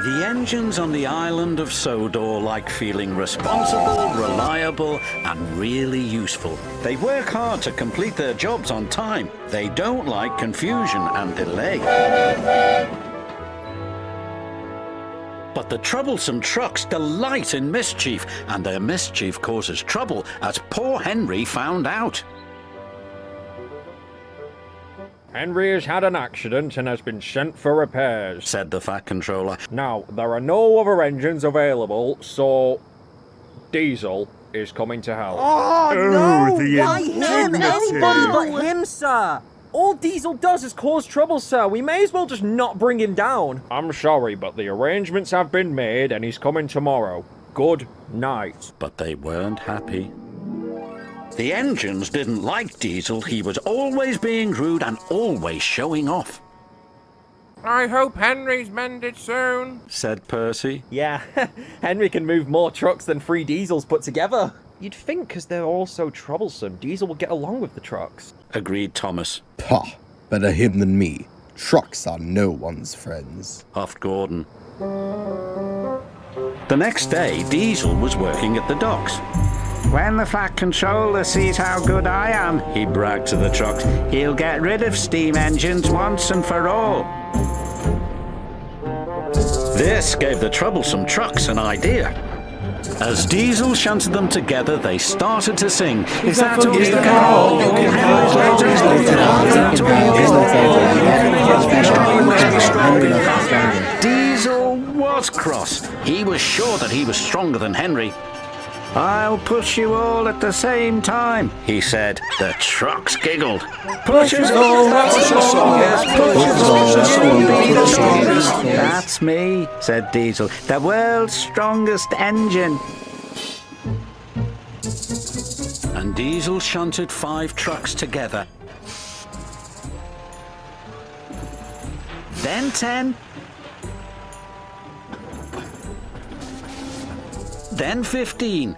The engines on the island of Sodor like feeling responsible, reliable, and really useful. They work hard to complete their jobs on time. They don't like confusion and delay. But the troublesome trucks delight in mischief, and their mischief causes trouble, as poor Henry found out. Henry has had an accident and has been sent for repairs, said the Fat Controller. Now, there are no other engines available, so Diesel is coming to help. Oh, no! the Why him? indignity. Anybody but him, sir! All Diesel does is cause trouble, sir. We may as well just not bring him down. I'm sorry, but the arrangements have been made and he's coming tomorrow. Good night. But they weren't happy. The engines didn't like Diesel. He was always being rude and always showing off. I hope Henry's mended soon, said Percy. Yeah, Henry can move more trucks than 3 Diesels put together. You'd think, because they're all so troublesome, Diesel will get along with the trucks. Agreed Thomas. Pah, better him than me. Trucks are no one's friends. Huffed Gordon. The next day, Diesel was working at the docks. When the Fat Controller sees how good I am, he bragged to the trucks, he'll get rid of steam engines once and for all. This gave the troublesome trucks an idea. As Diesel shunted them together, they started to sing. Is that all you can hold? Diesel was cross. He was sure that he was stronger than Henry. I'll push you all at the same time, he said. The trucks giggled. Push us all, push us all, push us all. That's me, said Diesel, the world's strongest engine. And Diesel shunted 5 trucks together. Then 10. Then 15.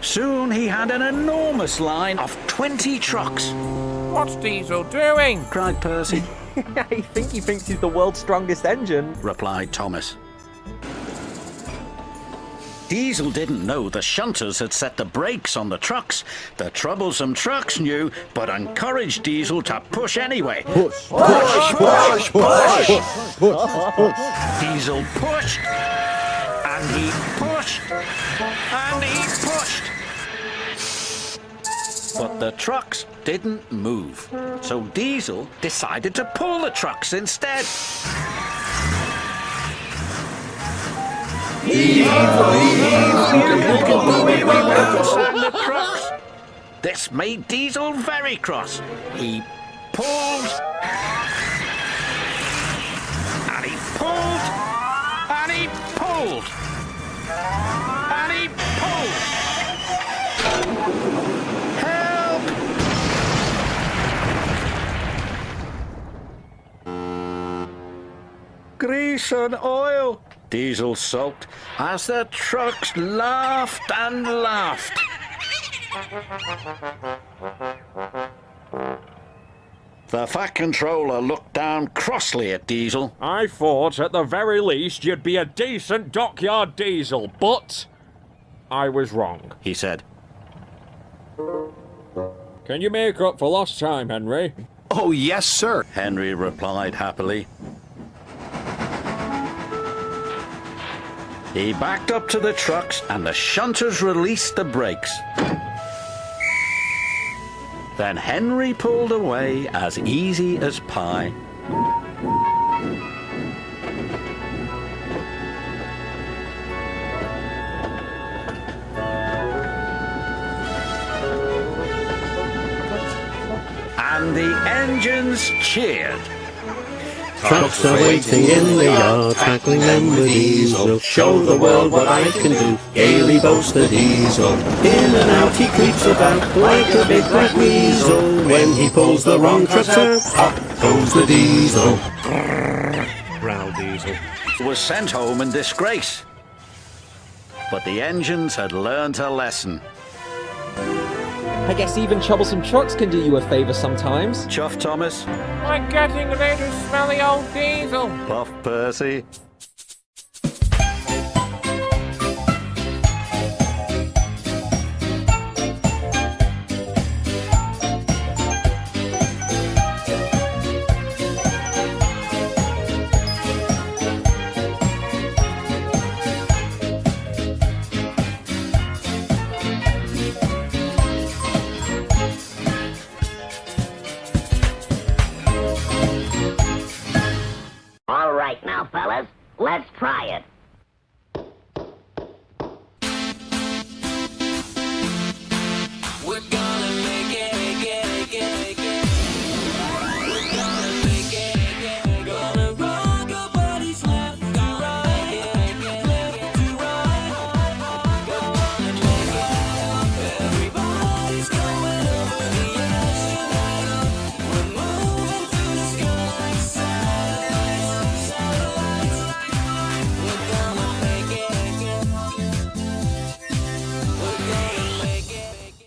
Soon he had an enormous line of 20 trucks. What's Diesel doing? Cried Percy. I think he thinks he's the world's strongest engine, replied Thomas. Diesel didn't know the shunters had set the brakes on the trucks. The troublesome trucks knew, but encouraged Diesel to push anyway. Push, push, push, push, push. Diesel pushed, and he pushed, and he pushed. But the trucks didn't move, so Diesel decided to pull the trucks instead. The trucks. This made Diesel very cross. He pulled, and he pulled, and he pulled, and he pulled. Help! Grease and oil, Diesel sulked, as the trucks laughed and laughed. The Fat Controller looked down crossly at Diesel. I thought at the very least you'd be a decent dockyard Diesel, but I was wrong, he said. Can you make up for lost time, Henry? Oh, yes, sir. Henry replied happily. He backed up to the trucks and the shunters released the brakes. Then Henry pulled away as easy as pie. And the engines cheered. Trucks are waiting in the yard, tackling them with Diesel. Show the world what I can do, gaily boasts the Diesel. In and out he creeps about, like a big black weasel. When he pulls the wrong trucks out, up goes the Diesel. Growled Diesel. Was sent home in disgrace. But the engines had learned a lesson. I guess even troublesome trucks can do you a favor sometimes. Chuff Thomas, Like getting rid of smelly old diesel. Puff Percy. All right now, fellas, let's try it.